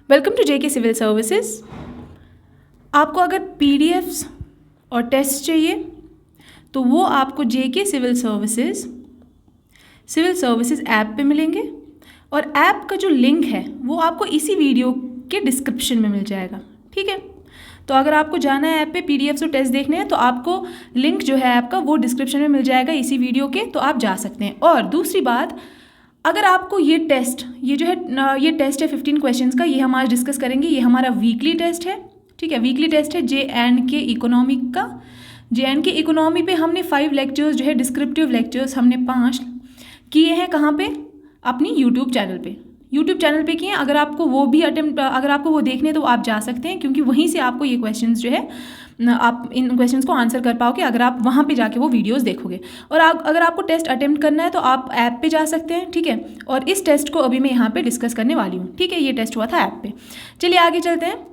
Welcome to JK civil services. आपको अगर PDFs और टेस्ट चाहिए तो वो आपको जेके सिविल सर्विसेज ऐप पे मिलेंगे और ऐप का जो लिंक है वो आपको इसी वीडियो के डिस्क्रिप्शन में मिल जाएगा। ठीक है, तो अगर आपको जाना है ऐप पे पीडीएफ्स और टेस्ट देखने हैं तो आपको लिंक जो है ऐप का वो डिस्क्रिप्शन में मिल जाएगा इसी वीडियो के, तो आप जा सकते हैं। और दूसरी बात, अगर आपको ये टेस्ट है 15 क्वेश्चंस का, ये हम आज डिस्कस करेंगे। ये हमारा वीकली टेस्ट है। ठीक है, वीकली टेस्ट है जे.एंड.के इकोनॉमिक का। जे.एंड.के इकोनॉमी पे हमने 5 लेक्चर्स जो है डिस्क्रिप्टिव लेक्चर्स हमने 5 किए हैं। कहाँ पे? अपनी यूट्यूब चैनल पे किए हैं। अगर आपको वो देखने तो आप जा सकते हैं, क्योंकि वहीं से आपको ये क्वेश्चंस जो है आप इन क्वेश्चंस को आंसर कर पाओगे अगर आप वहाँ पे जाके वो वीडियोस देखोगे। और अगर आपको टेस्ट अटेम्प्ट करना है तो आप ऐप पे जा सकते हैं। ठीक है, और इस टेस्ट को अभी मैं यहाँ पे डिस्कस करने वाली हूँ। ठीक है, ये टेस्ट हुआ था ऐप पे। चलिए आगे चलते हैं।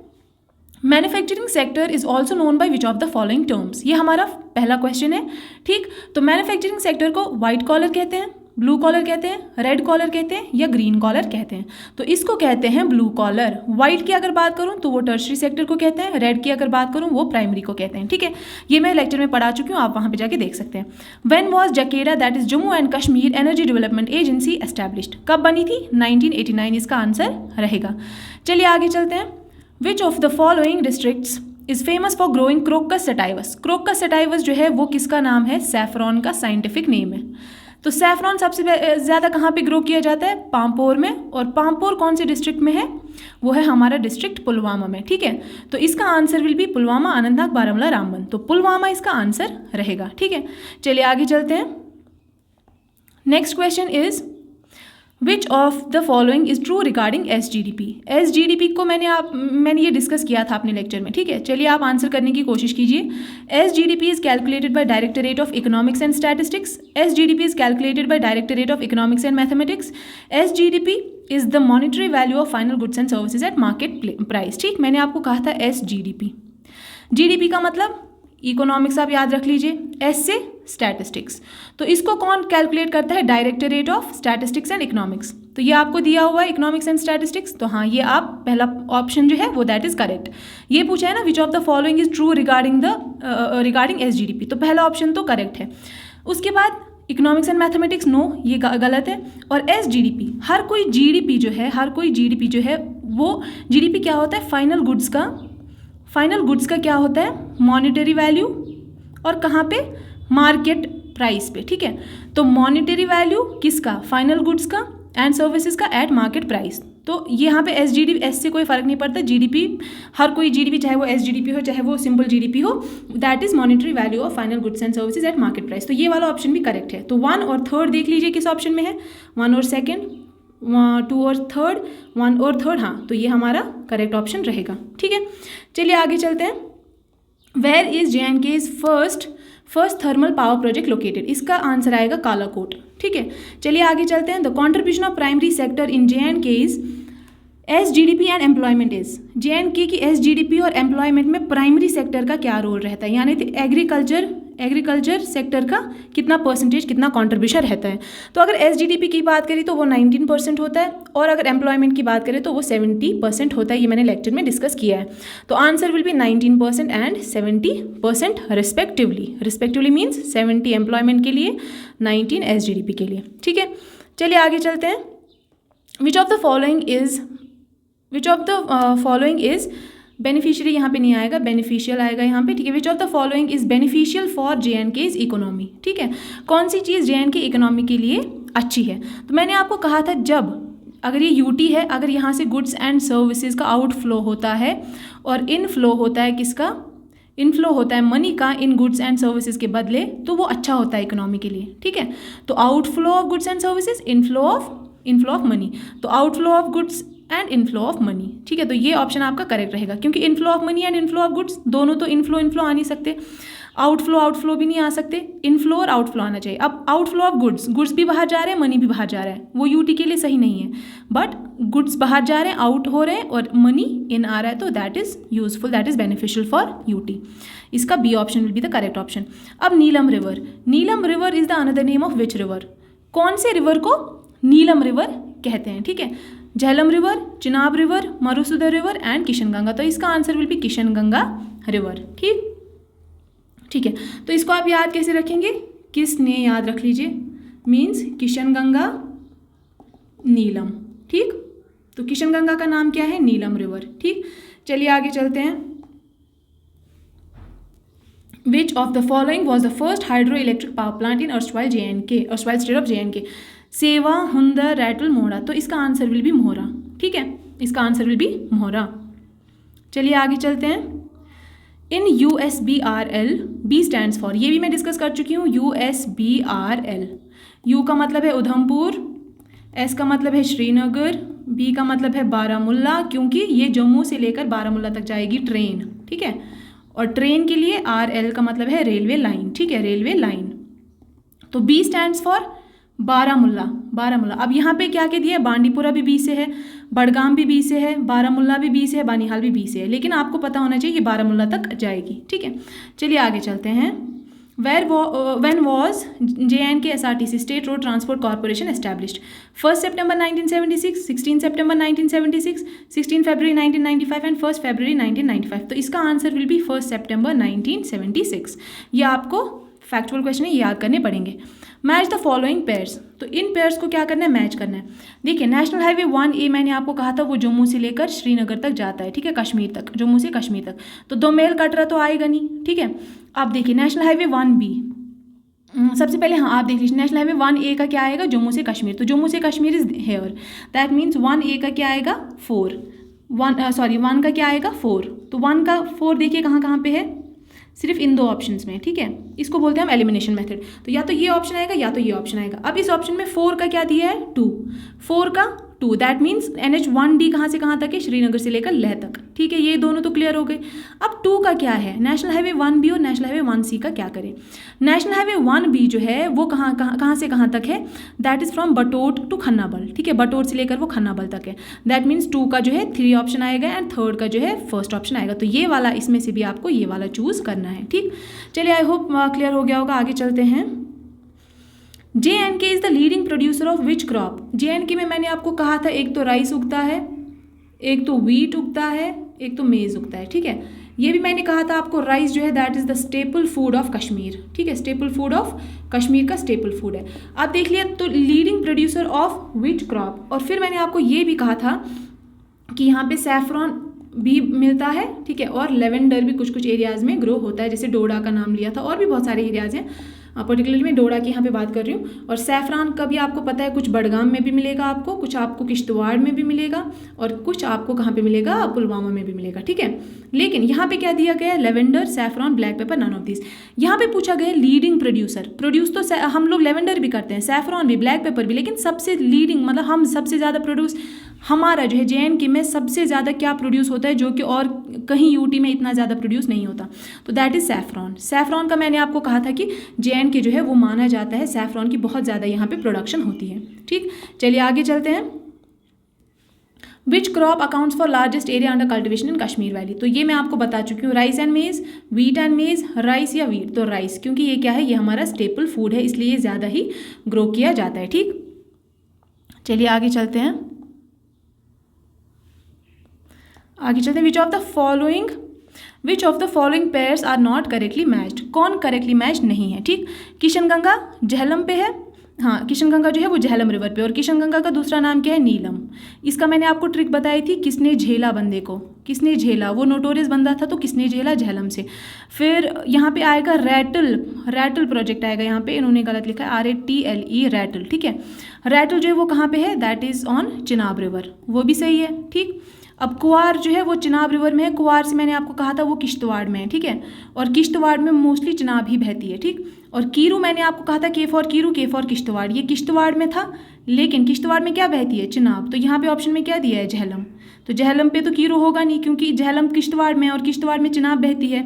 Manufacturing sector is also known by which of the following terms. ये हमारा पहला क्वेश्चन है। ठीक, तो मैन्युफैक्चरिंग सेक्टर को व्हाइट कॉलर कहते हैं, ब्लू कॉलर कहते हैं, रेड कॉलर कहते हैं या ग्रीन कॉलर कहते हैं। तो इसको कहते हैं ब्लू कॉलर। व्हाइट की अगर बात करूं तो वो टर्शरी सेक्टर को कहते हैं, रेड की अगर बात करूं वो प्राइमरी को कहते हैं। ठीक है, ये मैं लेक्चर में पढ़ा चुकी हूँ, आप वहाँ पे जाके देख सकते हैं। When was JAKEDA that is Jammu and Kashmir energy development agency established. कब बनी थी? 1989 इसका आंसर रहेगा। चलिए आगे चलते हैं। Which of the following districts is famous for growing crocus sativus. Crocus sativus जो है वो किसका नाम है? सैफरॉन का साइंटिफिक नेम है। तो सैफरॉन सबसे ज़्यादा कहाँ पे ग्रो किया जाता है? पामपोर में। और पामपोर कौन से डिस्ट्रिक्ट में है? वो है हमारा डिस्ट्रिक्ट पुलवामा में। ठीक है, तो इसका आंसर विल बी पुलवामा, अनंतनाग, बारामूला, रामबन। तो पुलवामा इसका आंसर रहेगा। ठीक है, चलिए आगे चलते हैं। Next question is which of the following is true regarding SGDP. SGDP को मैंने ये डिस्कस किया था अपने लेक्चर में। ठीक है, चलिए आप आंसर करने की कोशिश कीजिए। SGDP is calculated by directorate of economics and statistics. SGDP is calculated by directorate of economics and mathematics. SGDP is the monetary value of final goods and services at market price. ठीक, मैंने आपको कहा था एसजीडीपी। GDP का मतलब economics आप याद रख लीजिए, एस से स्टैटिस्टिक्स। तो इसको कौन कैलकुलेट करता है? Directorate of statistics and economics. तो ये आपको दिया हुआ है इकोनॉमिक्स एंड स्टैटिस्टिक्स। तो हाँ, ये आप पहला ऑप्शन जो है वो दैट इज करेक्ट। ये पूछा है ना which of the following is true regarding SGDP, तो पहला ऑप्शन तो करेक्ट है। उसके बाद इकोनॉमिक्स एंड मैथमेटिक्स नो, ये गलत है। और एसजीडीपी, हर कोई जीडीपी जो है वो जीडीपी क्या होता है? फाइनल गुड्स का क्या होता है? Monetary value. और कहाँ पे? मार्केट प्राइस पे। ठीक है, तो मॉनिटरी वैल्यू किसका? फाइनल गुड्स का एंड सर्विसेज का एट मार्केट प्राइस। तो यहाँ पे एस से कोई फर्क नहीं पड़ता। जीडीपी, हर कोई जीडीपी, चाहे वो एसजीडीपी हो चाहे वो सिंपल जीडीपी हो, that is monetary value of final goods and services at market price. तो ये वाला ऑप्शन भी करेक्ट है। तो 1 और 3 देख लीजिए किस ऑप्शन में है। 1 और 2, 2 और 3, 1 और 3। हाँ, तो ये हमारा करेक्ट ऑप्शन रहेगा। ठीक है, चलिए आगे चलते हैं। Where is J and K is first thermal power project located. इसका आंसर आएगा कालाकोट। ठीक है, चलिए आगे चलते हैं। The contribution of primary sector in J and K is SGDP and employment is. J and K की एसजीडीपी और एम्प्लॉयमेंट में प्राइमरी सेक्टर का क्या रोल रहता है, यानी एग्रीकल्चर सेक्टर का कितना परसेंटेज, कितना कॉन्ट्रीब्यूशन रहता है। तो अगर एसजीडीपी की बात करें तो वो 19% होता है, और अगर एम्प्लॉयमेंट की बात करें तो वो 70% होता है। ये मैंने लेक्चर में डिस्कस किया है। तो answer will B 19% and 70% respectively means 70 employment के लिए, 19 एसजीडीपी के लिए। ठीक है, चलिए आगे चलते हैं। Which of the following is beneficiary, यहाँ पे नहीं आएगा, बेनिफिशियल आएगा यहाँ पे। ठीक है, which of the following is beneficial for J&K is economy. ठीक है, कौन सी चीज़ जे.एंड.के इकोनॉमी के लिए अच्छी है? तो मैंने आपको कहा था, जब अगर ये यूटी है, अगर यहाँ से गुड्स एंड सर्विसेज का आउटफ्लो होता है और इनफ्लो होता है किसका? इनफ्लो होता है मनी का इन गुड्स एंड सर्विसेज के बदले, तो वो अच्छा होता है इकोनॉमी के लिए। ठीक है, तो outflow of goods and services, inflow of money. तो outflow of goods and inflow of money. ठीक है, तो ये ऑप्शन आपका करेक्ट रहेगा, क्योंकि inflow of money and inflow of goods दोनों तो इनफ्लो आ नहीं सकते, आउटफ्लो भी नहीं आ सकते, इनफ्लो और आउटफ्लो आना चाहिए। अब आउटफ्लो ऑफ गुड्स भी बाहर जा रहे हैं, मनी भी बाहर जा रहा है, वो यूटी के लिए सही नहीं है। बट गुड्स बाहर जा रहे हैं, आउट हो रहे हैं, और मनी इन आ रहा है, तो that is useful, that is beneficial for UT. इसका B option will be the correct option. अब Neelam river is the another name of which river. कौन से रिवर को नीलम रिवर कहते हैं? ठीक है, Jhelam river, Chenab river, Marusudar river and Kishanganga. तो इसका आंसर विल बी किशनगंगा रिवर। ठीक है। तो इसको आप याद कैसे रखेंगे, किसने याद रख लीजिए, मीन्स किशनगंगा नीलम। ठीक, तो किशनगंगा का नाम क्या है, नीलम रिवर। ठीक, चलिए आगे चलते हैं। Which of the following was the first hydroelectric power plant in erstwhile JNK, erstwhile state of JNK? सेवा, हुंदर, रैटल, मोहरा। तो इसका आंसर विल बी मोहरा। ठीक है, इसका आंसर विल बी मोहरा। चलिए आगे चलते हैं। इन USBRL, B स्टैंड्स फॉर, ये भी मैं डिस्कस कर चुकी हूँ। USBRL, U का मतलब है उधमपुर, S का मतलब है श्रीनगर, B का मतलब है बारामुल्ला, क्योंकि ये जम्मू से लेकर बारामुल्ला तक जाएगी ट्रेन। ठीक है, और ट्रेन के लिए RL का मतलब है रेलवे लाइन। ठीक है, रेलवे लाइन। तो B stands for Baramulla, Baramulla. अब यहाँ पे क्या क्या दिया है, बांडीपुरा भी B से है, बड़गाम भी B से है, बारामुल्ला भी B से है, बानीहाल भी B से है, लेकिन आपको पता होना चाहिए कि बारामुल्ला तक जाएगी। ठीक है, चलिए आगे चलते हैं। When was JNK SRTC State Road Transport Corporation established? 1st September 1976, 16 September 1976, 16 February 1995 and 1st February 1995। तो इसका आंसर विल बी 1st September 1976। ये आपको फैक्चुअल क्वेश्चन है, याद करने पड़ेंगे। मैच द फॉलोइंग पेयर्स, तो इन पेयर्स को क्या करना है, मैच करना है। देखिए नेशनल हाईवे 1A मैंने आपको कहा था वो जम्मू से लेकर श्रीनगर तक जाता है। ठीक है, कश्मीर तक, जम्मू से कश्मीर तक, तो दो मेल कटरा तो आएगा नहीं। ठीक है, अब देखिए नेशनल हाईवे 1B, सबसे पहले हाँ आप देख लीजिए, नेशनल हाईवे 1A का क्या आएगा, जम्मू से कश्मीर, तो जम्मू से Kashmir is here, that means 1A का क्या आएगा 4, 1 का क्या आएगा 4, तो 1 का 4 देखिए कहाँ कहाँ पे है, सिर्फ इन दो ऑप्शंस में। ठीक है, इसको बोलते हैं हम एलिमिनेशन मेथड। तो या तो ये ऑप्शन आएगा या तो ये ऑप्शन आएगा। अब इस ऑप्शन में 4 का क्या दिया है 2, 4 का 2, दैट मीन्स NH1D कहाँ से कहाँ तक है, श्रीनगर से लेकर लेह तक। ठीक है, ये दोनों तो क्लियर हो गए। अब 2 का क्या है, नेशनल हाईवे 1B और नेशनल हाईवे 1C का क्या करें। नेशनल हाईवे 1B जो है वो कहाँ से कहाँ तक है, that is from Batote to Khannabal. ठीक है, बटोट से लेकर वो खन्नाबल तक है, दैट मीन्स 2 का जो है 3 ऑप्शन आएगा एंड 3rd का जो है 1st ऑप्शन आएगा। तो ये वाला, इसमें से भी आपको ये वाला चूज़ करना है। ठीक, चलिए आई होप क्लियर हो गया होगा। आगे चलते हैं। JNK is the leading producer of which crop. JNK में मैंने आपको कहा था एक तो राइस उगता है, एक तो वीट उगता है, एक तो मेज़ उगता है। ठीक है, ये भी मैंने कहा था आपको, राइस जो है that is the staple food of Kashmir. ठीक है, स्टेपल फूड ऑफ कश्मीर का स्टेपल फूड है। आप देख लिया, तो leading producer of which crop. और फिर मैंने आपको ये भी कहा था कि यहाँ पे सैफरॉन भी मिलता है। ठीक है, और लेवेंडर भी कुछ कुछ एरियाज़ में ग्रो होता है, जैसे डोडा का नाम लिया था, और भी बहुत सारे एरियाज़ हैं, पर्टिकुलरली मैं डोडा की यहाँ पे बात कर रही हूँ। और सैफरान का भी आपको पता है, कुछ बड़गाम में भी मिलेगा आपको, कुछ आपको किश्तवाड़ में भी मिलेगा, और कुछ आपको कहाँ पे मिलेगा, पुलवामा में भी मिलेगा। ठीक है, लेकिन यहाँ पे क्या दिया गया है, lavender, saffron, black pepper, none of this. यहाँ पे पूछा गया लीडिंग प्रोड्यूसर। प्रोड्यूस तो हम लोग लेवेंडर भी करते हैं, सैफरॉन भी, ब्लैक पेपर भी, लेकिन सबसे लीडिंग मतलब हम सबसे ज़्यादा प्रोड्यूस, हमारा जो है JNK में सबसे ज़्यादा क्या प्रोड्यूस होता है, जो कि और कहीं UT में इतना ज़्यादा प्रोड्यूस नहीं होता, तो दैट इज़ सैफरॉन। सैफरॉन का मैंने आपको कहा था कि JNK जो है वो माना जाता है, सैफरॉन की बहुत ज़्यादा यहाँ पे प्रोडक्शन होती है। ठीक, चलिए आगे चलते हैं। Which crop accounts for largest area under cultivation in Kashmir valley. तो ये मैं आपको बता चुकी हूँ, राइस एंड मेज, वीट एंड मेज, राइस या वीट। तो राइस, क्योंकि ये क्या है, ये हमारा स्टेपल फूड है, इसलिए ये ज़्यादा ही ग्रो किया जाता है। ठीक, चलिए आगे चलते हैं। आगे चलते हैं। Which of the following pairs are not correctly matched. कौन करेक्टली मैच नहीं है। ठीक, किशनगंगा झेलम पे है, हाँ किशनगंगा जो है वो झेलम रिवर पे, और किशनगंगा का दूसरा नाम क्या है, नीलम। इसका मैंने आपको ट्रिक बताई थी, किसने झेला बंदे को, किसने झेला, वो नोटोरियस बंदा था, तो किसने झेला, झेलम से। फिर यहाँ पे आएगा रैटल प्रोजेक्ट आएगा, यहाँ पे इन्होंने गलत लिखा है, RATLE रैटल। ठीक है, रैटल जो है वो कहाँ पे है, that is on Chenab river, वो भी सही है। ठीक, अब कुआर जो है वो चिनाब रिवर में है, कुआर से मैंने आपको कहा था वो किश्तवाड़ में है। ठीक है, और किश्तवाड़ में मोस्टली चिनाब ही बहती है। ठीक, और कीरू मैंने आपको कहा था K for Kiru, K for Kishtwar, ये किश्तवाड़ में था, लेकिन किश्तवाड़ में क्या बहती है, चिनाब। तो यहाँ पे ऑप्शन में क्या दिया है, झेलम। तो झेलम पे तो कीरू होगा नहीं, क्योंकि झेलम किश्तवाड़ में और किश्तवाड़ में चिनाब बहती है,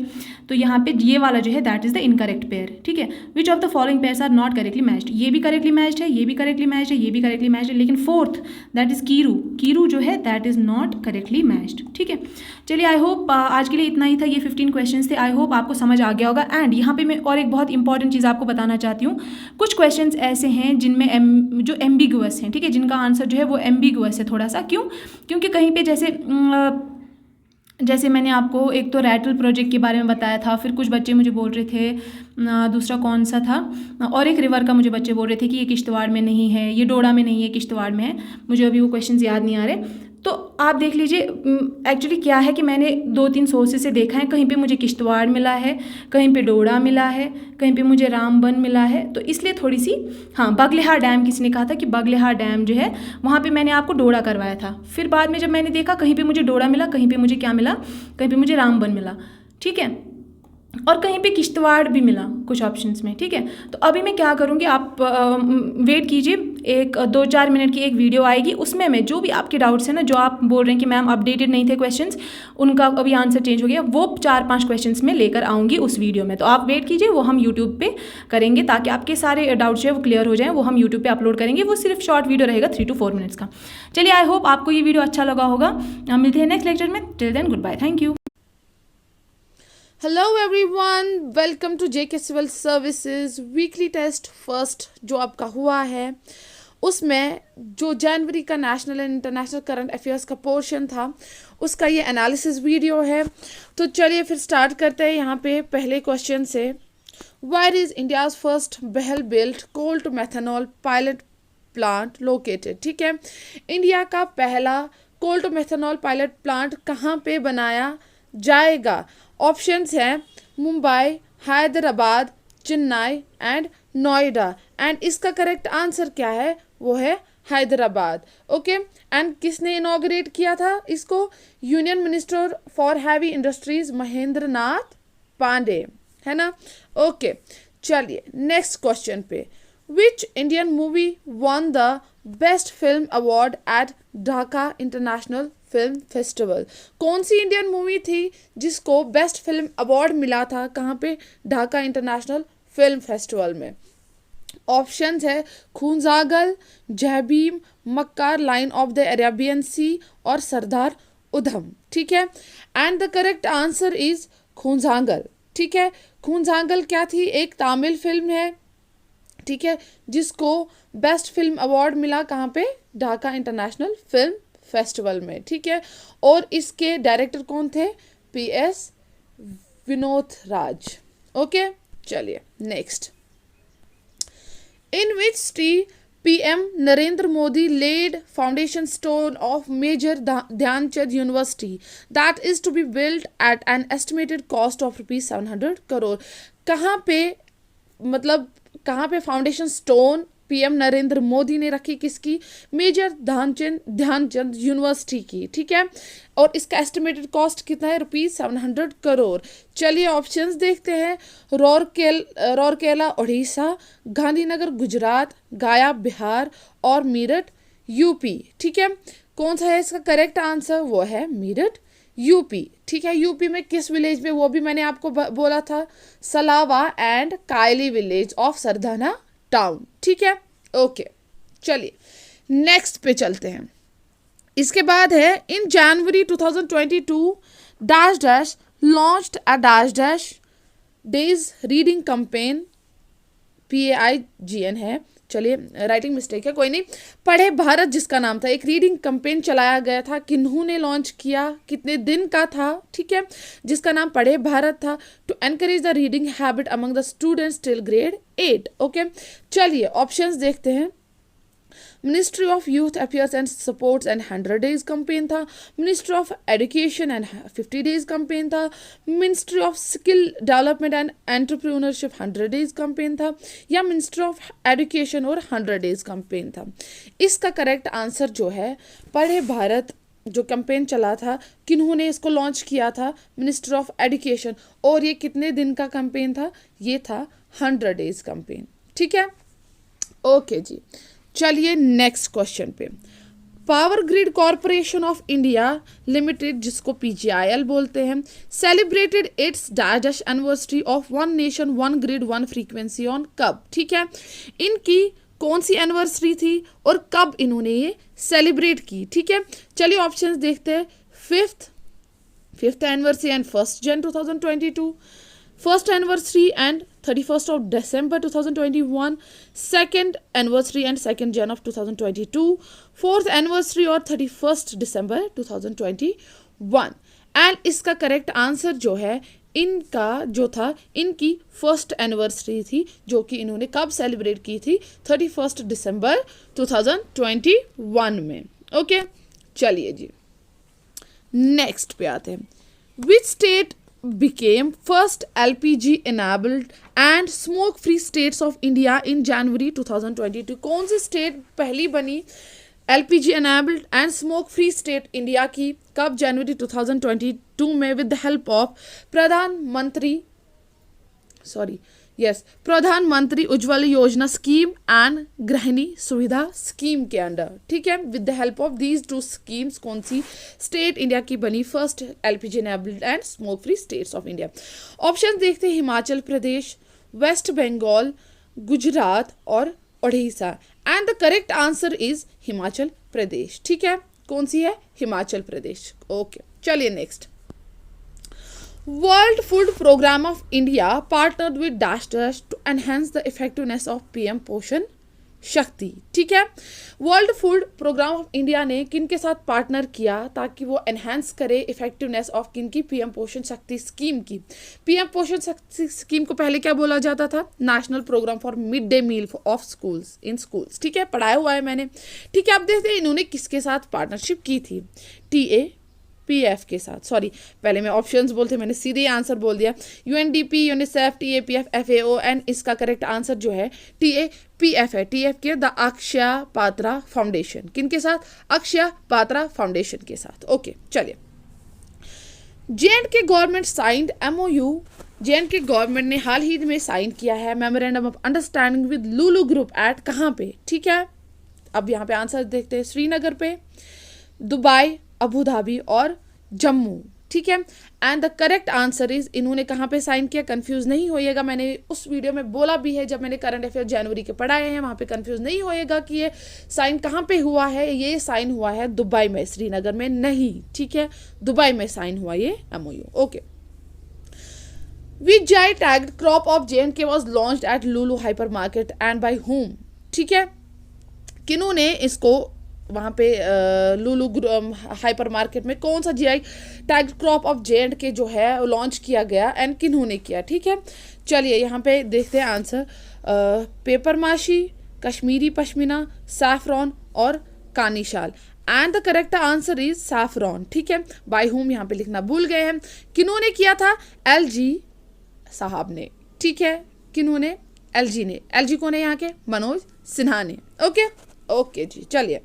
तो यहाँ पे ये वाला जो है that is the incorrect pair. ठीक है, which of the following pairs are not correctly matched. ये भी करेक्टली मैच्ड है, ये भी करेक्टली मैच्ड है, ये भी करेक्टली मैच्ड है, लेकिन 4th दैट इज़ कीरू जो है that is not correctly matched. ठीक है, चलिए आई होप आज के लिए इतना ही था, ये 15 क्वेश्चंस थे, आई होप आपको समझ आ गया होगा। एंड यहाँ पे मैं और एक बहुत इंपॉर्टेंट चीज़ आपको बताना चाहती हूँ, कुछ क्वेश्चंस ऐसे हैं जिनमें जो MB एम्बिगुअस हैं, ठीक है, जिनका आंसर जो है वो एम्बिगुअस है थोड़ा सा। क्यों? क्योंकि कहीं पे जैसे मैंने आपको एक तो रैटल प्रोजेक्ट के बारे में बताया था, फिर कुछ बच्चे मुझे बोल रहे थे, दूसरा कौन सा था, और एक रिवर का मुझे बच्चे बोल रहे थे कि ये किश्तवाड़ में नहीं है, ये डोडा में नहीं है, किश्तवाड़ में है। मुझे अभी वो क्वेश्चंस याद नहीं आ रहे। तो आप देख लीजिए एक्चुअली क्या है कि मैंने 2-3 सोर्सेज से देखा है, कहीं पे मुझे किश्तवाड़ मिला है, कहीं पे डोडा मिला है, कहीं पे मुझे रामबन मिला है। तो इसलिए थोड़ी सी, हाँ, बगलेहार डैम किसी ने कहा था कि बगलेहार डैम जो है वहाँ पे मैंने आपको डोडा करवाया था। फिर बाद में जब मैंने देखा कहीं पे मुझे डोडा मिला, कहीं पे मुझे क्या मिला, कहीं पे मुझे रामबन मिला, ठीक है, और कहीं पे किश्तवाड़ भी मिला कुछ ऑप्शंस में, ठीक है। तो अभी मैं क्या करूँगी, आप वेट कीजिए, एक 2-4 मिनट की एक वीडियो आएगी, उसमें मैं जो भी आपके डाउट्स हैं ना, जो आप बोल रहे हैं कि मैम अपडेटेड नहीं थे क्वेश्चंस, उनका अभी आंसर चेंज हो गया, वो 4-5 क्वेश्चंस में लेकर आऊँगी उस वीडियो में। तो आप वेट कीजिए, वो हम यूट्यूब पे करेंगे ताकि आपके सारे डाउट्स जो है वो क्लियर हो जाएँ। वो हम यूट्यूब पे अपलोड करेंगे, वो सिर्फ शॉर्ट वीडियो रहेगा 3 to 4 मिनट्स का। चलिए, आई होप आपको ये वीडियो अच्छा लगा होगा। मिलते हैं नेक्स्ट लेक्चर में। Till then, good bye, thank you. Hello everyone, welcome to JK civil services weekly test first जो आपका हुआ है, उसमें जो जनवरी का national and international current affairs का पोर्शन था उसका ये एनालिसिस वीडियो है। तो चलिए फिर स्टार्ट करते हैं। यहाँ पे पहले क्वेश्चन से, where is India's first BHEL built coal to methanol pilot plant located. ठीक है, इंडिया का पहला coal to methanol pilot plant कहाँ पे बनाया जाएगा? ऑप्शंस हैं मुंबई, हैदराबाद, चेन्नई एंड नोएडा। एंड इसका करेक्ट आंसर क्या है? वो है हैदराबाद। ओके, एंड किसने इनॉग्रेट किया था इसको? Union minister for heavy industries Mahendra Nath Pandey, है ना। ओके, चलिए नेक्स्ट क्वेश्चन पे। Which Indian movie won the best film award eight Dhaka international film festival? कौन सी इंडियन मूवी थी जिसको बेस्ट फिल्म अवार्ड मिला था? कहाँ पे? ढाका इंटरनेशनल फिल्म फेस्टिवल में। ऑप्शंस है खून जागल, जय भीम, मक्कार, लाइन ऑफ द अरेबियन सी और सरदार उधम। ठीक है, and the correct answer is खून जागल। ठीक है, खून जागल क्या थी? एक तमिल फिल्म है, ठीक है, जिसको बेस्ट फिल्म अवार्ड मिला कहाँ पे? ढाका इंटरनेशनल फिल्म फेस्टिवल में। ठीक है, और इसके डायरेक्टर कौन थे? PS विनोद राज। ओके, चलिए next. In which city PM Narendra Modi laid foundation stone of Major Dhyanchand University that is to be built at an estimated cost of ₹700 crore? कहाँ पे, मतलब कहाँ पे foundation stone PM Narendra Modi ने रखी? किसकी? मेजर ध्यानचंद यूनिवर्सिटी की। ठीक है, और इसका एस्टिमेटेड कॉस्ट कितना है? ₹700 करोड़। चलिए ऑप्शंस देखते हैं। रौरकेला उड़ीसा, गांधीनगर गुजरात, गया बिहार और मेरठ UP। ठीक है, कौन सा है इसका करेक्ट आंसर? वो है मेरठ UP। ठीक है, UP में किस विलेज में? वो भी मैंने आपको बोला था, Salawa and Kaili village of Sardhana town. ठीक है, ओके, चलिए नेक्स्ट पे चलते हैं। इसके बाद है इन जनवरी 2022 dash dash launched a dash dash days reading campaign. PAIGN है, चलिए राइटिंग मिस्टेक है, कोई नहीं। पढ़े भारत जिसका नाम था, एक रीडिंग कैंपेन चलाया गया था, किन्होंने लॉन्च किया, कितने दिन का था? ठीक है, जिसका नाम पढ़े भारत था, to encourage the reading habit among the students till grade 8। Okay, चलिए ऑप्शंस देखते हैं। Ministry of youth affairs and sports and 100 days campaign था, ministry of education and 50 days campaign था, ministry of skill development and entrepreneurship 100 days campaign था, या ministry of education और 100 days campaign था? इसका करेक्ट आंसर जो है, पढ़े भारत जो कैंपेन चला था, किन्होंने इसको लॉन्च किया था? Ministry of education. और ये कितने दिन का कैंपेन था? ये था 100 डेज कैंपेन। ठीक है, ओके जी, चलिए नेक्स्ट क्वेश्चन पे। Power grid corporation of India limited, जिसको PGIL बोलते हैं, celebrated it's dash anniversary of one nation one grid one frequency on कब? ठीक है, इनकी कौन सी एनिवर्सरी थी और कब इन्होंने ये सेलिब्रेट की? ठीक है, चलिए ऑप्शंस देखते हैं। Fifth anniversary and 1 Jan 2022, first anniversary and 31st of December 2021, second anniversary and 2nd Jan of 2022, fourth anniversary और 31st December 2021. एंड इसका करेक्ट आंसर जो है इनका जो था, इनकी फर्स्ट एनिवर्सरी थी, जो कि इन्होंने कब सेलिब्रेट की थी, 31st December 2021 में. ओके, चलिए जी नेक्स्ट पे आते हैं. Which state became first LPG enabled and smoke free states of India in January 2022. कौन सी स्टेट पहली बनी LPG enabled and smoke free state India की, कब, जनवरी 2022 में, विद द हेल्प ऑफ प्रधानमंत्री उज्ज्वल योजना स्कीम एंड गृहिणी सुविधा स्कीम के अंडर. ठीक है, with the help of these two schemes कौन सी स्टेट इंडिया की बनी first LPG enabled and smoke free states of India. Option देखते हैं, हिमाचल प्रदेश, वेस्ट बंगाल, गुजरात और Odisha. And the correct answer is Himachal Pradesh. ठीक है, कौन सी है, हिमाचल प्रदेश. ओके, चलिए next. World Food Program of India partnered with Dash Dash to enhance the effectiveness of PM पोषण शक्ति. ठीक है, world food programme of India ने किन के साथ पार्टनर किया ताकि वो एनहेंस करे इफेक्टिवनेस ऑफ किन की, पीएम पोषण शक्ति स्कीम की. पीएम पोषण शक्ति स्कीम को पहले क्या बोला जाता था, national programme for mid day meal of schools in schools. ठीक है, पढ़ाया हुआ है मैंने. ठीक है, अब देखते हैं इन्होंने किसके साथ पार्टनरशिप की थी. TAPF के साथ. सॉरी, पहले मैं ऑप्शंस बोलते, मैंने सीधे आंसर बोल दिया. UNDP, UNICEF, TAPF, FAO. And इसका करेक्ट आंसर जो है TAPF है. TF के द अक्षय पात्रा फाउंडेशन. किनके साथ, अक्षय पात्रा फाउंडेशन के साथ. ओके, चलिए. J&K government signed MOU. J&K government ने हाल ही में साइन किया है memorandum of understanding with Lulu group at कहाँ पे. ठीक है, अब यहाँ पे आंसर देखते हैं, श्रीनगर पे, दुबई, अबू धाबी और जम्मू. ठीक है, and the correct answer is, इन्होंने कहाँ पे साइन किया, कंफ्यूज नहीं होइएगा, मैंने उस वीडियो में बोला भी है जब मैंने करंट अफेयर जनवरी के पढ़ाए हैं, वहाँ पे कंफ्यूज नहीं होइएगा कि ये साइन कहाँ पे हुआ है. ये साइन हुआ है दुबई में, श्रीनगर में नहीं. ठीक है, दुबई में साइन हुआ ये MOU. Okay. Which GI tagged crop of J&K was launched at Lulu hypermarket and by home. ठीक है, किन्होंने इसको वहाँ पे लुलु हाइपर मार्केट में कौन सा GI tag crop of J&K जो है लॉन्च किया गया एंड किन्होंने किया. ठीक है, चलिए यहाँ पे देखते हैं आंसर. पेपर माशी, कश्मीरी पश्मीना, सैफरॉन और Kani shawl. And the correct answer is saffron. ठीक है, बाय होम यहाँ पे लिखना भूल गए हैं. किन्होंने किया था, LG साहब ने. ठीक है, किन्होंने, LG ने. LG कौन है यहाँ के, मनोज सिन्हा ने. ओके जी, चलिए.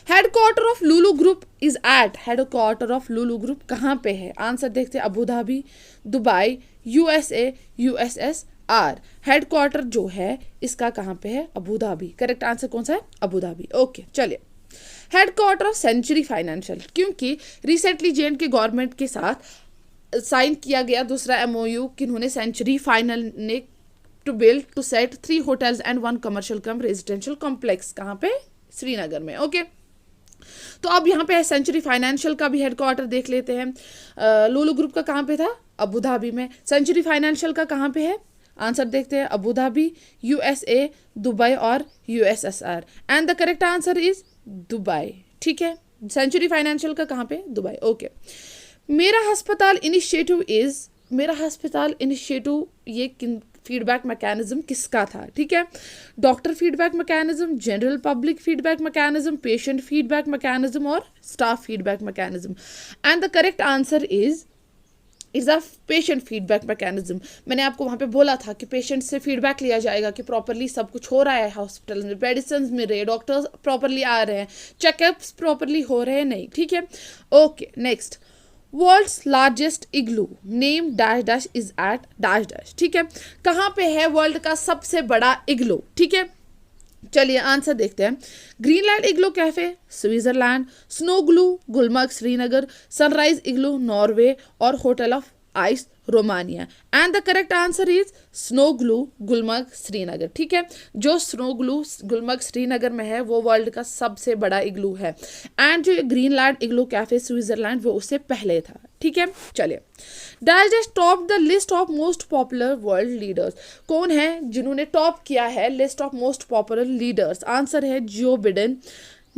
Headquarter of Lulu group is at. Headquarter of Lulu group कहाँ पे है, आंसर देखते हैं, Abu Dhabi, Dubai, USA, USSR. Headquarter जो है इसका कहाँ पे है, अबू धाबी. करेक्ट आंसर कौन सा है, अबू धाबी. ओके, चलिए. हेडक्वार्टर ऑफ सेंचुरी फाइनेंशियल, क्योंकि रिसेंटली J&K गवर्नमेंट के साथ साइन किया गया दूसरा MOU, किन्होंने, सेंचुरी फाइनल ने, to build to set 3 hotels and 1 commercial cum residential complex. कहाँ पे, श्रीनगर में. ओके, तो अब यहाँ पे सेंचुरी फाइनेंशियल का भी हेडक्वार्टर देख लेते हैं. लुलु ग्रुप का कहाँ पे था, अबू धाबी में. सेंचुरी फाइनेंशियल का कहाँ पे है, आंसर देखते हैं, अबू धाबी, USA, दुबई और USSR. And the correct answer is Dubai. ठीक है, सेंचुरी फाइनेंशियल का कहाँ पे, दुबई. ओके. मेरा अस्पताल इनिशिएटिव इज, मेरा अस्पताल इनिशिएटिव ये फीडबैक मैकेनिज्म किसका था. ठीक है, doctor feedback mechanism, general public feedback mechanism, patient feedback mechanism और staff feedback mechanism. And the correct answer is a patient feedback mechanism. मैंने आपको वहाँ पे बोला था कि पेशेंट से फीडबैक लिया जाएगा कि प्रॉपरली सब कुछ हो रहा है हॉस्पिटल में, मेडिसिन मिल रहे हैं, डॉक्टर्स प्रॉपरली आ रहे हैं, चेकअप्स प्रॉपरली हो रहे हैं, नहीं. ठीक है, okay. Next, world's largest igloo name dash dash is at dash dash. ठीक है, कहाँ पे है वर्ल्ड का सबसे बड़ा इग्लू. ठीक है, चलिए आंसर देखते हैं. Greenland igloo cafe, Switzerland, snow glu Gulmarg Srinagar, sunrise igloo Norway और hotel of ice Romania. And the correct answer is snow glu Gulmarg Srinagar. ठीक है, जो स्नो ग्लू गुलमर्ग श्रीनगर में है वो वर्ल्ड का सबसे बड़ा इग्लू है. एंड जो ग्रीनलैंड इग्लू कैफे स्विट्जरलैंड वो उससे पहले था. ठीक है, चलिए। Dash dash top the list of most popular world leaders. कौन है जिन्होंने टॉप किया है list of most popular leaders? Answer है Joe Biden,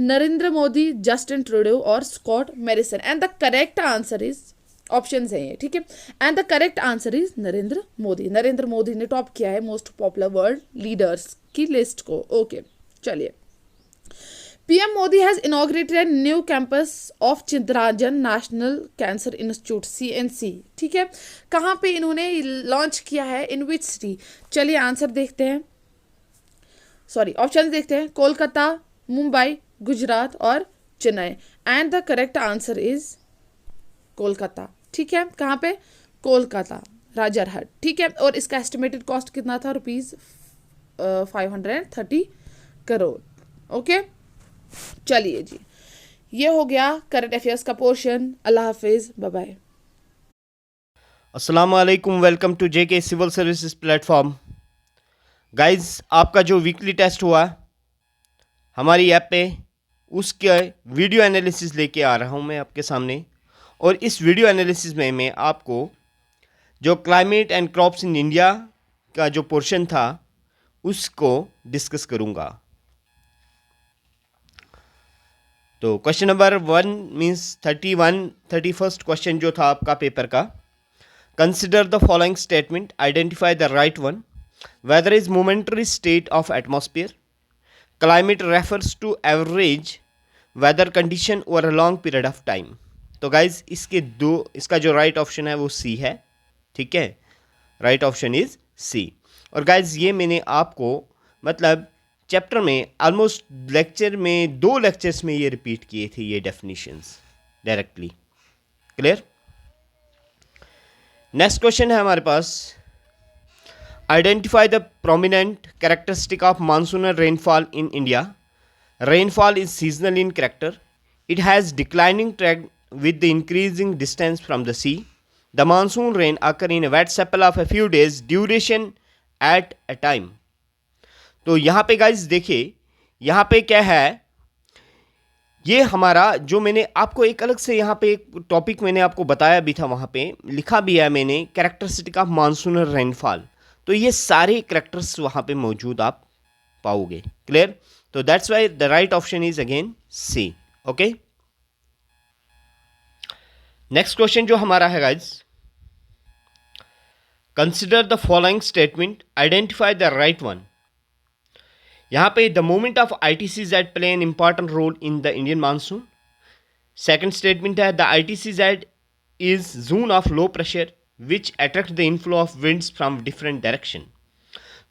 Narendra Modi, Justin Trudeau और Scott Morrison. And the correct answer is, option है ये, ठीक है, and the correct answer is Narendra Modi. Narendra Modi ने टॉप किया है मोस्ट पॉपुलर वर्ल्ड लीडर्स की लिस्ट को। ओके, चलिए। PM Modi has inaugurated a new campus of Chittaranjan national cancer institute CNC। ठीक है, कहाँ पे इन्होंने लॉन्च किया है? इन विच सिटी? चलिए आंसर देखते हैं, सॉरी ऑप्शन देखते हैं। कोलकाता, मुंबई, गुजरात और Chennai. And the correct answer is Kolkata. ठीक है, कहाँ पे? कोलकाता, राजरहाट। ठीक है, और इसका एस्टिमेटेड कॉस्ट कितना था? ₹530 करोड़। ओके, चलिए जी, ये हो गया करंट अफेयर्स का पोर्शन। अल्लाह हाफिज, बाय बाय। अस्सलाम वालेकुम, welcome to JK civil services platform. Guys, आपका जो वीकली टेस्ट हुआ हमारी ऐप पे, उसके वीडियो एनालिसिस लेके आ रहा हूँ मैं आपके सामने। और इस वीडियो एनालिसिस में मैं आपको जो climate and crops in India का जो पोर्शन था उसको डिस्कस करूँगा। तो question number 1 means 31st question जो था आपका पेपर का। Consider the following statement, identify the right one. Weather is momentary state of atmosphere. Climate refers to average weather condition over a long period of time. तो guys इसका जो right option है वो सी है। ठीक है, राइट ऑप्शन इज सी। और guys ये मैंने आपको मतलब चैप्टर में ऑलमोस्ट लेक्चर में 2 लेक्चर्स में ये रिपीट किए थे ये definitions directly. Clear? Next question है हमारे पास, identify the prominent characteristic of monsoonal rainfall in India. Rainfall is seasonal in character. It has declining trend with the increasing distance from the sea. The monsoon rain occur in a wet spell of a few days duration at a time. तो यहाँ पे guys देखिए, यहाँ पे क्या है, ये हमारा जो मैंने आपको एक अलग से यहाँ पे एक टॉपिक मैंने आपको बताया भी था, वहाँ पे लिखा भी है मैंने, कैरेक्टरिस्टिक ऑफ मानसूनल रेनफॉल। तो ये सारे कैरेक्टर्स वहाँ पे मौजूद आप पाओगे। क्लियर? तो that's why the right option is again C. Okay, next question जो हमारा है guys, consider the following statement, identify the right one. यहाँ पे the movement of ITCZ play an important role in the Indian monsoon. Second statement है the ITCZ is zone of low pressure which attract the inflow of winds from different direction.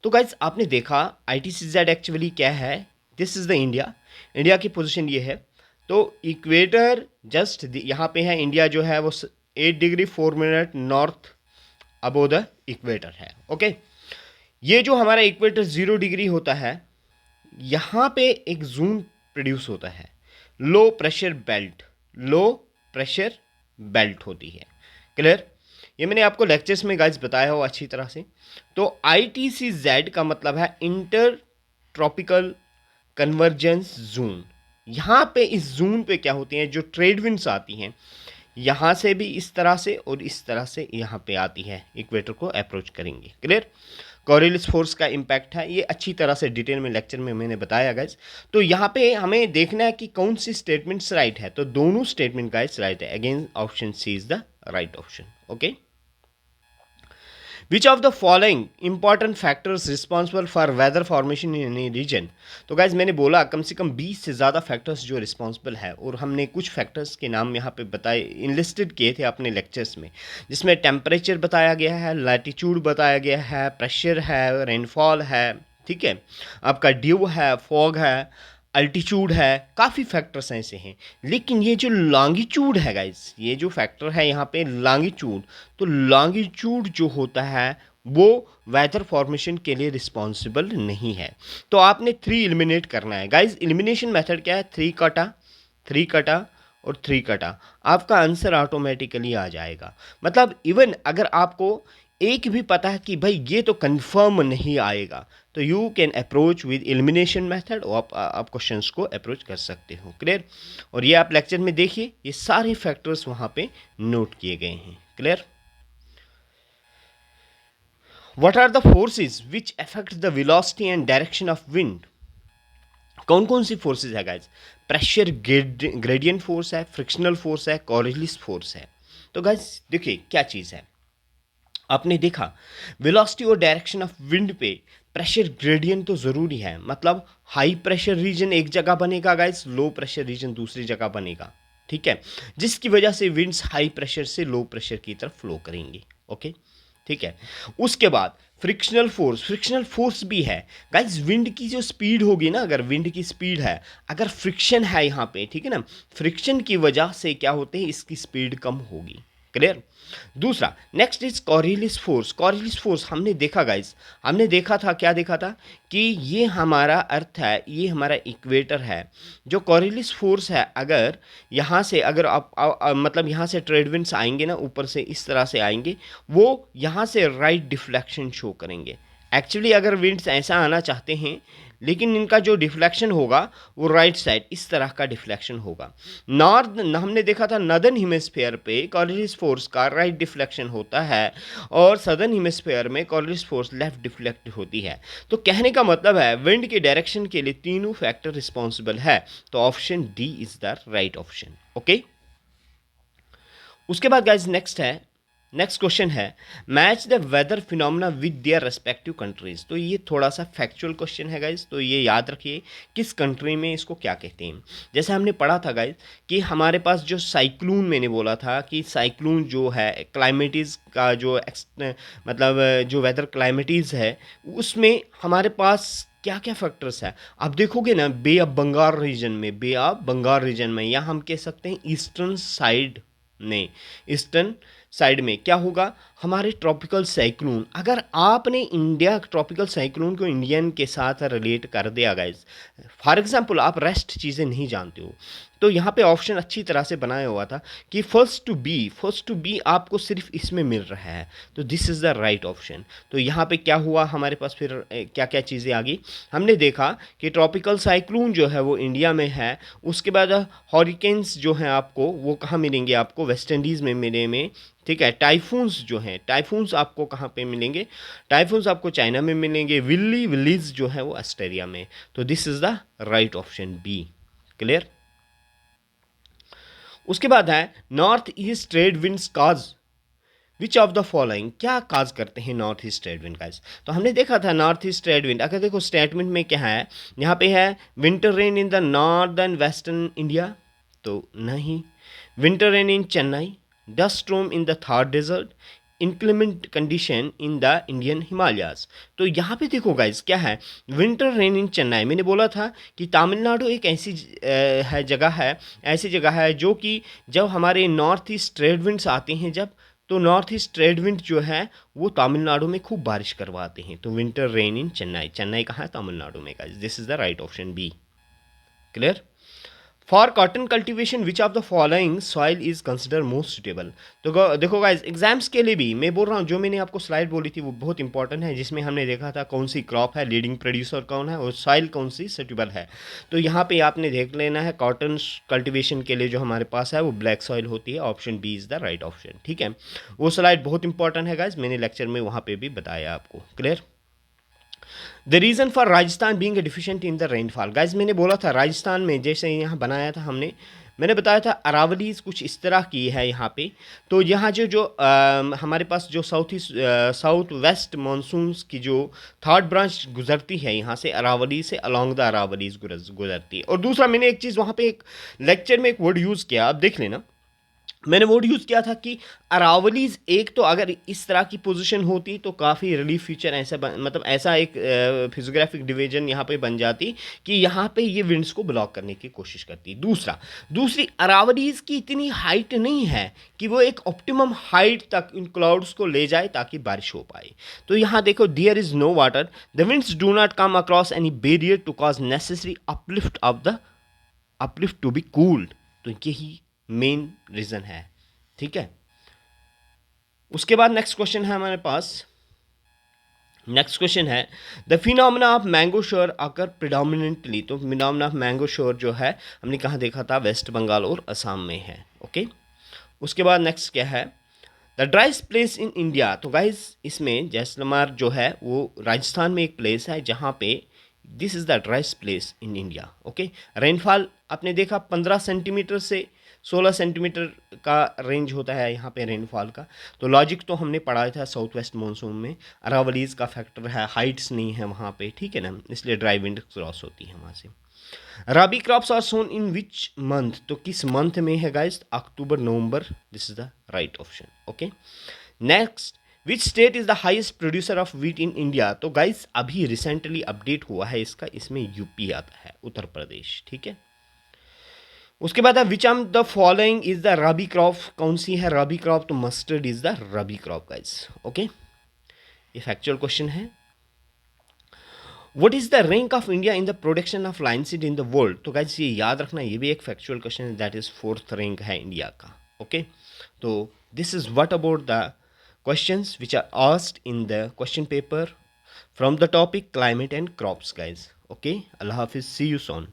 तो guys आपने देखा ITCZ actually क्या है, this is the India की position ये है। तो इक्वेटर जस्ट यहाँ पे है, इंडिया जो है वो 8 degree 4 minute north above the equator है। ओके, ये जो हमारा इक्वेटर 0 डिग्री होता है, यहाँ पे एक जोन प्रोड्यूस होता है, लो प्रेशर बेल्ट होती है। क्लियर? ये मैंने आपको लेक्चर्स में गाइस बताया हो अच्छी तरह से। तो ITCZ का मतलब है इंटर ट्रॉपिकल कन्वर्जेंस जोन। यहाँ पे इस जोन पे क्या होती हैं, जो ट्रेड विंड्स आती हैं, यहाँ से भी इस तरह से और इस तरह से यहाँ पे आती है, इक्वेटर को अप्रोच करेंगे। क्लियर? कॉरियलिस फोर्स का इम्पैक्ट है, ये अच्छी तरह से डिटेल में लेक्चर में मैंने बताया गाइस। तो यहाँ पे हमें देखना है कि कौन सी स्टेटमेंट्स राइट है। तो दोनों स्टेटमेंट गाइस राइट है। Again option C is the right option. Okay, Which of the following important factors responsible for weather formation in any region? तो गाइज मैंने बोला कम से कम 20 से ज़्यादा फैक्टर्स जो रिस्पॉन्सिबल है, और हमने कुछ फैक्टर्स के नाम यहाँ पे बताए, इनलिस्टेड किए थे अपने लेक्चर्स में, जिसमें टेम्परेचर बताया गया है, लैटिट्यूड बताया गया है, प्रेशर है, रेनफॉल है, ठीक है, आपका ड्यू है, फॉग है, अल्टीट्यूड है, काफ़ी फैक्टर्स ऐसे हैं। लेकिन ये जो लॉन्गिट्यूड है गाइस, ये जो फैक्टर है यहाँ पे लॉन्गिट्यूड, तो लॉन्गिट्यूड जो होता है वो वेदर फॉर्मेशन के लिए रिस्पॉन्सिबल नहीं है। तो आपने 3 एलिमिनेट करना है गाइस। एलिमिनेशन मेथड क्या है? 3 कटा, 3 कटा और 3 कटा, आपका आंसर ऑटोमेटिकली आ जाएगा। मतलब इवन अगर आपको एक भी पता है कि भाई ये तो कंफर्म नहीं आएगा, तो you can approach with elimination method, और आप क्वेश्चंस को अप्रोच कर सकते हो। क्लियर? और ये आप लेक्चर में देखिए, ये सारे फैक्टर्स वहाँ पे नोट किए गए हैं। Clear? What are the forces which affect the velocity and direction of wind? कौन कौन सी फोर्सेस है गाइज? प्रेशर ग्रेडियंट फोर्स है, फ्रिक्शनल फोर्स है, कॉरियलिस फोर्स है। तो गाइज देखिए क्या चीज़ है, आपने देखा वेलोसिटी और डायरेक्शन ऑफ विंड पे प्रेशर ग्रेडियंट तो ज़रूरी है, मतलब हाई प्रेशर रीजन एक जगह बनेगा गाइज, लो प्रेशर रीजन दूसरी जगह बनेगा। ठीक है, जिसकी वजह से विंड्स हाई प्रेशर से लो प्रेशर की तरफ फ्लो करेंगी। ओके, ठीक है। उसके बाद फ्रिक्शनल फोर्स भी है गाइज। विंड की जो स्पीड होगी ना, अगर विंड की स्पीड है, अगर फ्रिक्शन है यहाँ पे, ठीक है ना, फ्रिक्शन की वजह से क्या होते हैं, इसकी स्पीड कम होगी। क्लियर? दूसरा next is Coriolis force. Coriolis force हमने देखा गाइज, हमने देखा था, क्या देखा था कि ये हमारा अर्थ है, ये हमारा इक्वेटर है। जो कॉरियलिस फोर्स है, अगर यहाँ से अगर मतलब यहाँ से ट्रेड विंड्स आएंगे ना, ऊपर से इस तरह से आएंगे, वो यहाँ से राइट डिफ्लेक्शन शो करेंगे। एक्चुअली अगर विंड्स ऐसा आना चाहते हैं, लेकिन इनका जो डिफ्लेक्शन होगा वो राइट साइड इस तरह का डिफ्लेक्शन होगा। नॉर्थ हमने देखा था नदर्न हेमिस्फीयर पे कॉरियलिस फोर्स का राइट डिफ्लेक्शन होता है, और सदर्न हेमिस्फीयर में कॉरियलिस फोर्स लेफ्ट डिफ्लेक्ट होती है। तो कहने का मतलब है विंड के डायरेक्शन के लिए तीनों फैक्टर रिस्पॉन्सिबल है। तो option D is the right option. Okay, उसके बाद गाइज नेक्स्ट क्वेश्चन है match the weather phenomena with their respective countries. तो ये थोड़ा सा फैक्चुअल क्वेश्चन है गाइज, तो ये याद रखिए किस कंट्री में इसको क्या कहते हैं। जैसे हमने पढ़ा था गाइज कि हमारे पास जो साइक्लोन, मैंने बोला था कि साइक्लोन जो है क्लाइमेटीज़ का जो मतलब जो वेदर क्लाइमेटीज़ है, उसमें हमारे पास क्या क्या फैक्टर्स है। आप देखोगे ना, बे ऑफ बंगाल रीजन में, या हम कह सकते हैं ईस्टर्न साइड में क्या होगा, हमारे ट्रॉपिकल साइक्लोन। अगर आपने इंडिया ट्रॉपिकल साइक्लोन को इंडियन के साथ रिलेट कर दिया गाइस, फॉर एग्जांपल आप रेस्ट चीज़ें नहीं जानते हो, तो यहाँ पे ऑप्शन अच्छी तरह से बनाया हुआ था कि फर्स्ट टू बी आपको सिर्फ इसमें मिल रहा है, तो this is the right option. तो यहाँ पे क्या हुआ, हमारे पास फिर क्या क्या चीज़ें आ गई। हमने देखा कि ट्रॉपिकल साइक्लोन जो है वो इंडिया में है। उसके बाद हॉरिकेन्स जो हैं आपको वो कहाँ मिलेंगे, आपको वेस्ट इंडीज़ में मिलेंगे। ठीक है, टाइफून्स जो हैं, टाइफून्स आपको कहाँ पे मिलेंगे, टाइफून्स आपको चाइना में मिलेंगे। विलीज जो है वो ऑस्ट्रेलिया में। तो this is the right option B. Clear? उसके बाद है north east trade winds cause which of the following. क्या काज करते हैं north east trade wind guys? तो हमने देखा था नॉर्थ ईस्ट ट्रेड विंड, अगर देखो स्टेटमेंट में क्या है, यहाँ पे है winter rain in the northern western India, तो नहीं। Winter rain in Chennai, dust storm in the Thar desert, inclement condition in the Indian Himalayas. तो यहाँ पे देखो गाइज क्या है, विंटर रेन इन चेन्नई। मैंने बोला था कि तमिलनाडु एक ऐसी जगह है जो कि जब हमारे नॉर्थ ईस्ट ट्रेड विंड्स आते हैं, जब तो नॉर्थ ईस्ट ट्रेड विंड जो है वो तमिलनाडु में खूब बारिश करवाते हैं। तो winter rain in Chennai, Chennai कहाँ है, तमिलनाडु में guys. This is the right option B. Clear? For cotton cultivation which of the following soil is consider most suitable. तो देखो गाइज एग्जाम्स के लिए भी मैं बोल रहा हूँ, जो मैंने आपको स्लाइड बोली थी वो बहुत इंपॉर्टेंट है, जिसमें हमने देखा था कौन सी क्रॉप है, लीडिंग प्रोड्यूसर कौन है, और सॉइल कौन सी सुटेबल है। तो यहाँ पे आपने देख लेना है, कॉटन कल्टिवेशन के लिए जो हमारे पास है वो ब्लैक सॉइल होती है। Option B is the right option. ठीक है, वो स्लाइड बहुत इंपॉर्टेंट है गाइज, मैंने लेक्चर में वहाँ पर भी बताया आपको। Clear? The reason for Rajasthan being deficient in the rainfall. Guys मैंने बोला था राजस्थान में, जैसे यहाँ बनाया था मैंने बताया था अरावलीज कुछ इस तरह की है यहाँ पे। तो यहाँ जो हमारे पास जो साउथ वेस्ट मानसून्स की जो थर्ड ब्रांच गुजरती है यहाँ से, अरावली से अलॉन्ग द अरावलीज गुजरती है। और दूसरा मैंने एक चीज़ वहाँ पे एक लेक्चर में एक वर्ड यूज़ किया, आप देख लेना, मैंने वर्ड यूज़ किया था कि अरावलीज एक तो अगर इस तरह की पोजीशन होती तो काफ़ी रिलीफ फीचर मतलब ऐसा एक फिजियोग्राफिक डिवीजन यहाँ पे बन जाती कि यहाँ पे ये विंड्स को ब्लॉक करने की कोशिश करती। दूसरी अरावलीज की इतनी हाइट नहीं है कि वो एक ऑप्टिमम हाइट तक इन क्लाउड्स को ले जाए ताकि बारिश हो पाए। तो यहाँ देखो, there is no water, the winds do not come across any barrier to cause necessary uplift to be cooled. तो यही मेन रीजन है। ठीक है, उसके बाद नेक्स्ट क्वेश्चन है हमारे पास, नेक्स्ट क्वेश्चन है द फिनोमेना ऑफ मैंगो शोर आकर प्रिडोमिनेंटली, तो फिनोमेना ऑफ मैंगो शोर जो है हमने कहाँ देखा था, वेस्ट बंगाल और असम में है। ओके, उसके बाद नेक्स्ट क्या है, the driest place in India, तो गाइज इसमें जैसलमेर जो है वो राजस्थान में एक प्लेस है जहाँ पे this is the driest place in India. Okay, rainfall आपने देखा 15 सेंटीमीटर से 16 सेंटीमीटर का रेंज होता है यहाँ पे रेनफॉल का। तो लॉजिक तो हमने पढ़ा था साउथ वेस्ट मानसून में, अरावलीज का फैक्टर है, हाइट्स नहीं है वहाँ पे, ठीक है ना, इसलिए ड्राई विंड क्रॉस होती है वहाँ से। Rabi crops are sown in which month, तो किस मंथ में है guys, October November, this is the right option. Okay, next which state is the highest producer of wheat in India, तो गाइस अभी रिसेंटली अपडेट हुआ है इसका, इसमें यूपी आता है, उत्तर प्रदेश, ठीक है। उसके बाद which among the following is the rabi crop, कौन सी है रबी क्रॉप, तो mustard is the rabi crop guys. Okay, ये फैक्चुअल क्वेश्चन है। What is the rank of India in the production of linseed in the world, तो गाइस ये याद रखना, ये भी एक फैक्चुअल क्वेश्चन है, दैट इज 4th रैंक है इंडिया का। ओके, तो this is what about the questions which are asked in the question paper from the topic climate and crops guys. Okay, अल्लाह हाफिज, सी यू सून।